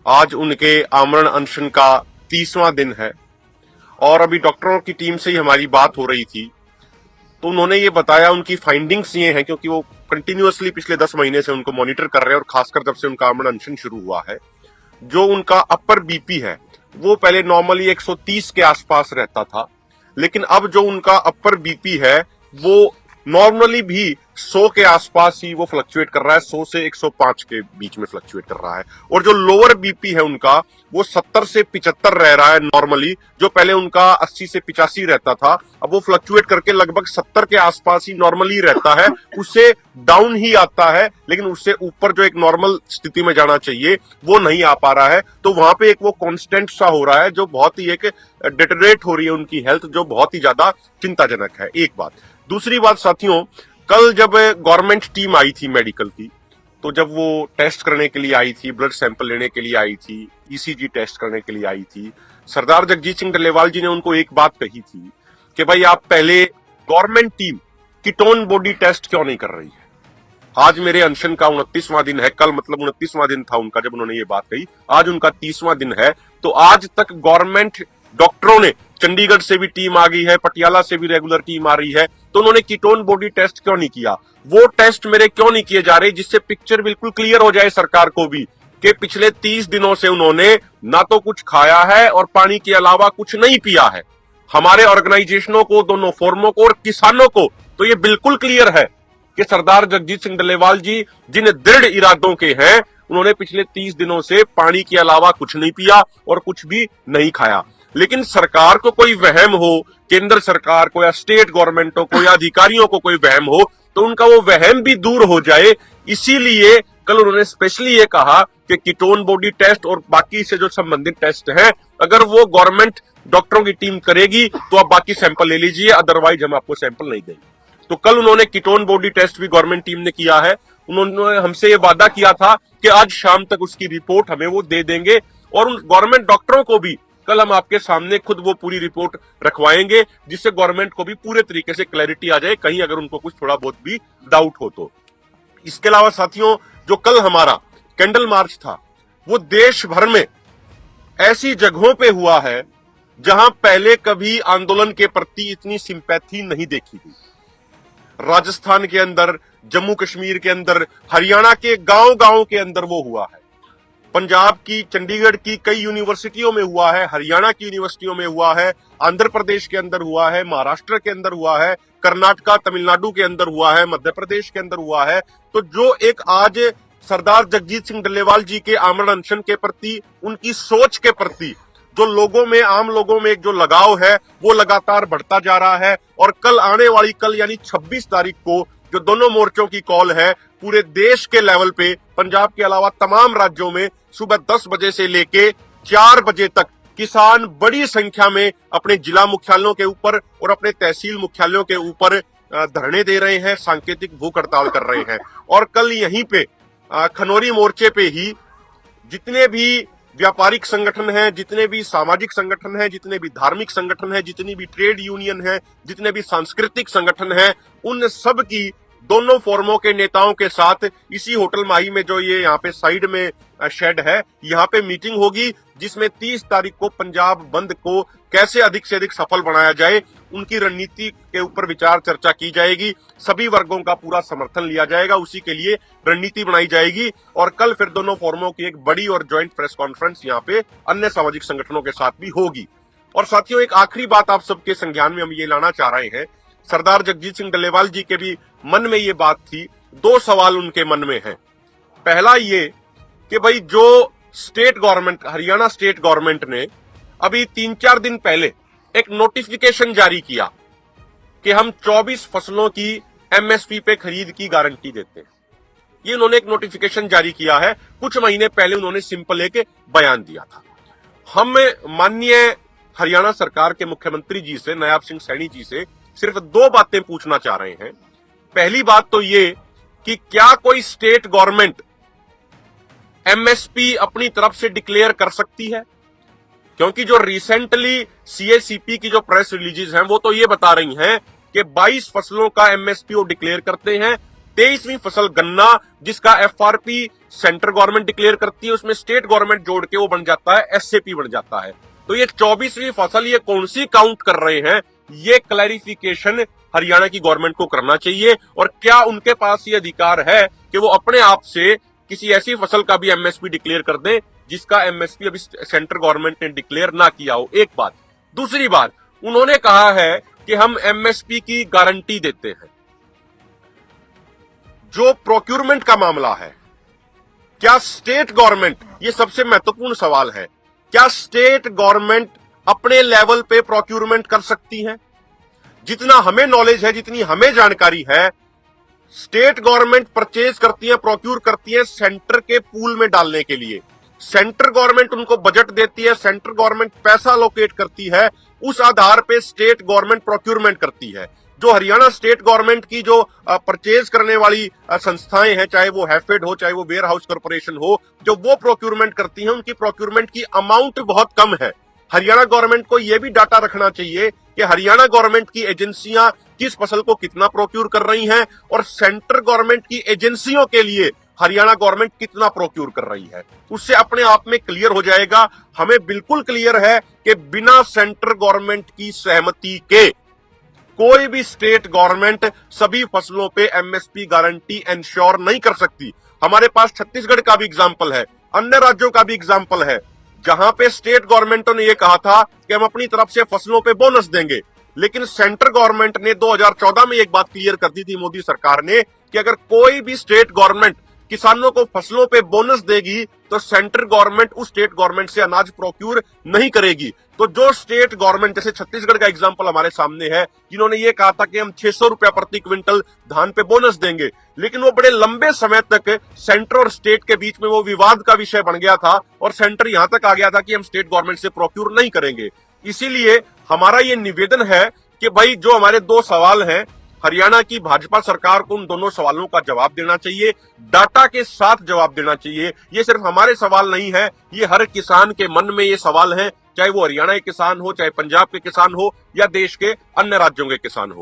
आज उनके आमरण अनशन का 30वां दिन है और अभी डॉक्टरों की टीम से ही हमारी बात हो रही थी तो उन्होंने ये बताया, उनकी फाइंडिंग्स ये हैं क्योंकि वो कंटिन्यूअसली पिछले 10 महीने से उनको मॉनिटर कर रहे हैं और खासकर जब से उनका आमरण अनशन शुरू हुआ है, जो उनका अपर बीपी है वो पहले नॉर्मली 130 के आसपास रहता था, लेकिन अब जो उनका अपर बीपी है वो नॉर्मली भी 100 के आसपास ही वो फ्लक्चुएट कर रहा है, 100 से 105 के बीच में फ्लक्चुएट कर रहा है। और जो लोअर बीपी है उनका वो 70 से 75 रह रहा है नॉर्मली, जो पहले उनका 80 से 85 रहता था, अब वो फ्लक्चुएट करके लगभग 70 के आसपास ही नॉर्मली रहता है, उससे डाउन ही आता है, लेकिन उससे ऊपर जो एक नॉर्मल स्थिति में जाना चाहिए वो नहीं आ पा रहा है। तो वहां पे एक वो कांस्टेंट सा हो रहा है जो बहुत ही एक डिटेरियोरेट हो रही है उनकी हेल्थ, जो बहुत ही ज्यादा चिंताजनक है। एक बात। दूसरी बात साथियों, कल जब गवर्नमेंट टीम आई थी मेडिकल की, तो जब वो टेस्ट करने के लिए आई थी, ब्लड सैंपल लेने के लिए आई थी, ईसीजी टेस्ट करने के लिए आई थी, सरदार जगजीत सिंह डल्लेवाल जी ने उनको एक बात कही थी कि भाई आप पहले government team ketone body test क्यों नहीं कर रही है। आज मेरे अनशन का 29वां दिन है, कल मतलब 29वां दिन था उनका जब उन्होंने ये बात कही, आज उनका 30वां दिन है, तो आज तक गवर्नमेंट डॉक्टरों ने, चंडीगढ़ से भी टीम आ गई है, पटियाला से भी रेगुलर टीम आ रही है, तो उन्होंने कीटोन बॉडी टेस्ट क्यों नहीं किया, वो टेस्ट मेरे क्यों नहीं किए जा रहे, जिससे पिक्चर बिल्कुल क्लियर हो जाए सरकार को भी कि पिछले 30 दिनों से उन्होंने ना तो कुछ खाया है और पानी के अलावा कुछ नहीं पिया है। हमारे ऑर्गेनाइजेशनों को, दोनों फोरमों को और किसानों को तो ये बिल्कुल क्लियर है कि सरदार जगजीत सिंह डल्लेवाल जी जिन दृढ़ इरादों के हैं, उन्होंने पिछले 30 दिनों से पानी के अलावा कुछ नहीं पिया और कुछ भी नहीं खाया। लेकिन सरकार को कोई वहम हो, केंद्र सरकार को या स्टेट गवर्नमेंटों को या अधिकारियों को कोई वहम हो, तो उनका वो वहम भी दूर हो जाए। इसीलिए कल उन्होंने स्पेशली ये कहा कि कीटोन बॉडी टेस्ट और बाकी से जो संबंधित टेस्ट हैं, अगर वो गवर्नमेंट डॉक्टरों की टीम करेगी तो आप बाकी सैंपल ले लीजिए, अदरवाइज हम आपको सैंपल नहीं देंगे। तो कल उन्होंने कीटोन बॉडी टेस्ट भी गवर्नमेंट टीम ने किया है। उन्होंने हमसे ये वादा किया था कि आज शाम तक उसकी रिपोर्ट हमें वो दे देंगे और उन गवर्नमेंट डॉक्टरों को भी कल हम आपके सामने खुद वो पूरी रिपोर्ट रखवाएंगे, जिससे गवर्नमेंट को भी पूरे तरीके से क्लैरिटी आ जाए, कहीं अगर उनको कुछ थोड़ा बहुत भी डाउट हो तो। इसके अलावा साथियों, जो कल हमारा कैंडल मार्च था वो देश भर में ऐसी जगहों पे हुआ है जहां पहले कभी आंदोलन के प्रति इतनी सिंपैथी नहीं देखी गई। राजस्थान के अंदर, जम्मू कश्मीर के अंदर, हरियाणा के गांव-गांव के अंदर वो हुआ है, पंजाब की, चंडीगढ़ की कई यूनिवर्सिटियों में हुआ है, हरियाणा की यूनिवर्सिटियों में हुआ है, आंध्र प्रदेश के अंदर हुआ है, महाराष्ट्र के अंदर हुआ है, कर्नाटका, तमिलनाडु के अंदर हुआ है, मध्य प्रदेश के अंदर हुआ है। तो जो एक आज सरदार जगजीत सिंह डल्लेवाल जी के आमरण अनशन के प्रति, उनकी सोच के प्रति जो लोगों में, आम लोगों में एक जो लगाव है वो लगातार बढ़ता जा रहा है। और कल आने वाली, कल यानी 26 तारीख को जो दोनों मोर्चों की कॉल है, पूरे देश के लेवल पे, पंजाब के अलावा तमाम राज्यों में सुबह 10 बजे से लेके 4 बजे तक किसान बड़ी संख्या में अपने जिला मुख्यालयों के ऊपर और अपने तहसील मुख्यालयों के ऊपर धरने दे रहे हैं, सांकेतिक भूख हड़ताल कर रहे हैं। और कल यहीं पे खनौरी मोर्चे पे ही जितने भी व्यापारिक संगठन हैं, जितने भी सामाजिक संगठन हैं, जितने भी धार्मिक संगठन हैं, जितनी भी ट्रेड यूनियन है, जितने भी सांस्कृतिक संगठन हैं, उन सब की दोनों फोरमों के नेताओं के साथ इसी होटल माही में, जो ये यहाँ पे साइड में शेड है, यहाँ पे मीटिंग होगी, जिसमें 30 तारीख को पंजाब बंद को कैसे अधिक से अधिक सफल बनाया जाए, उनकी रणनीति के ऊपर विचार चर्चा की जाएगी। सभी वर्गों का पूरा समर्थन लिया जाएगा, उसी के लिए रणनीति बनाई जाएगी। और कल फिर दोनों फोरमों की एक बड़ी और ज्वाइंट प्रेस कॉन्फ्रेंस यहाँ पे अन्य सामाजिक संगठनों के साथ भी होगी। और साथियों, एक आखिरी बात आप सबके संज्ञान में हम ये लाना चाह रहे हैं, सरदार जगजीत सिंह डल्लेवाल जी के भी मन में ये बात थी, 2 सवाल उनके मन में हैं। पहला ये कि भाई जो state government, Haryana state government ने अभी 3-4 दिन पहले एक नोटिफिकेशन जारी किया कि हम 24 फसलों की एमएसपी पे खरीद की गारंटी देते हैं। ये उन्होंने एक नोटिफिकेशन जारी किया है। कुछ महीने पहले उन्होंने सिंपल एक बयान दिया था। हम माननीय हरियाणा सरकार के मुख्यमंत्री जी से, नायब सिंह सैनी जी से सिर्फ 2 बातें पूछना चाह रहे हैं। पहली बात तो ये कि क्या कोई स्टेट गवर्नमेंट एमएसपी अपनी तरफ से डिक्लेयर कर सकती है? क्योंकि जो रिसेंटली सीएसीपी की जो प्रेस रिलीजेस हैं वो तो ये बता रही हैं कि 22 फसलों का एमएसपी वो डिक्लेयर करते हैं, 23वीं फसल गन्ना, जिसका एफआरपी सेंट्रल गवर्नमेंट डिक्लेयर करती है, उसमें स्टेट गवर्नमेंट जोड़ के वो बन जाता है, एसएपी बन जाता है। तो ये 24वीं फसल ये कौन सी काउंट कर रहे हैं, ये क्लैरिफिकेशन हरियाणा की गवर्नमेंट को करना चाहिए। और क्या उनके पास ये अधिकार है कि वो अपने आप से किसी ऐसी फसल का भी एमएसपी डिक्लेयर कर दें जिसका एमएसपी अभी सेंट्रल गवर्नमेंट ने डिक्लेयर ना किया हो। एक बात। दूसरी बात, उन्होंने कहा है कि हम एमएसपी की गारंटी देते हैं। जो प्रोक्यूरमेंट का मामला है, क्या स्टेट गवर्नमेंट, ये सबसे महत्वपूर्ण सवाल है, क्या स्टेट गवर्नमेंट अपने लेवल पे प्रोक्यूरमेंट कर सकती है? जितना हमें नॉलेज है, जितनी हमें जानकारी है, स्टेट गवर्नमेंट परचेज करती है, प्रोक्यूर करती है सेंटर के पूल में डालने के लिए। सेंट्रल गवर्नमेंट उनको बजट देती है, सेंट्रल गवर्नमेंट पैसा लोकेट करती है, उस आधार पे स्टेट गवर्नमेंट प्रोक्यूरमेंट करती है। जो हरियाणा स्टेट गवर्नमेंट की जो परचेज करने वाली संस्थाएं हैं, चाहे वो हैफेड हो, चाहे वो वेयर हाउस कॉर्पोरेशन हो, जो वो प्रोक्यूरमेंट करती हैं, उनकी प्रोक्यूरमेंट की अमाउंट बहुत कम है। हरियाणा गवर्नमेंट को यह भी डाटा रखना चाहिए कि हरियाणा गवर्नमेंट की एजेंसियां किस फसल को कितना प्रोक्यूर कर रही हैं और सेंट्रल गवर्नमेंट की एजेंसियों के लिए हरियाणा गवर्नमेंट कितना प्रोक्यूर कर रही है। उससे अपने आप में क्लियर हो जाएगा। हमें बिल्कुल क्लियर है कि बिना सेंट्रल गवर्नमेंट की सहमति के कोई भी स्टेट गवर्नमेंट सभी फसलों पे एमएसपी गारंटी इंश्योर नहीं कर सकती। हमारे पास छत्तीसगढ़ का भी एग्जाम्पल है, अन्य राज्यों का भी एग्जाम्पल है, जहां पे स्टेट गवर्नमेंटों ने यह कहा था कि हम अपनी तरफ से फसलों पे बोनस देंगे, लेकिन सेंट्रल गवर्नमेंट ने 2014 में एक बात क्लियर कर दी थी मोदी सरकार ने कि अगर कोई भी स्टेट गवर्नमेंट किसानों को फसलों पे बोनस देगी तो सेंट्रल गवर्नमेंट उस स्टेट गवर्नमेंट से अनाज प्रोक्यूर नहीं करेगी। तो जो स्टेट गवर्नमेंट, जैसे छत्तीसगढ़ का एग्जांपल हमारे सामने है, जिन्होंने ये कहा था कि हम 600 रुपया प्रति क्विंटल धान पे बोनस देंगे, लेकिन वो बड़े लंबे समय तक सेंटर और स्टेट के बीच में वो विवाद का विषय बन गया था और सेंटर यहां तक आ गया था कि हम स्टेट गवर्नमेंट से प्रोक्यूर नहीं करेंगे। इसीलिए हमारा ये निवेदन है कि भाई जो हमारे दो सवाल हैं, हरियाणा की भाजपा सरकार को उन दोनों सवालों का जवाब देना चाहिए, डाटा के साथ जवाब देना चाहिए। ये सिर्फ हमारे सवाल नहीं है, ये हर किसान के मन में ये सवाल है, चाहे वो हरियाणा के किसान हो, चाहे पंजाब के किसान हो या देश के अन्य राज्यों के किसान हो।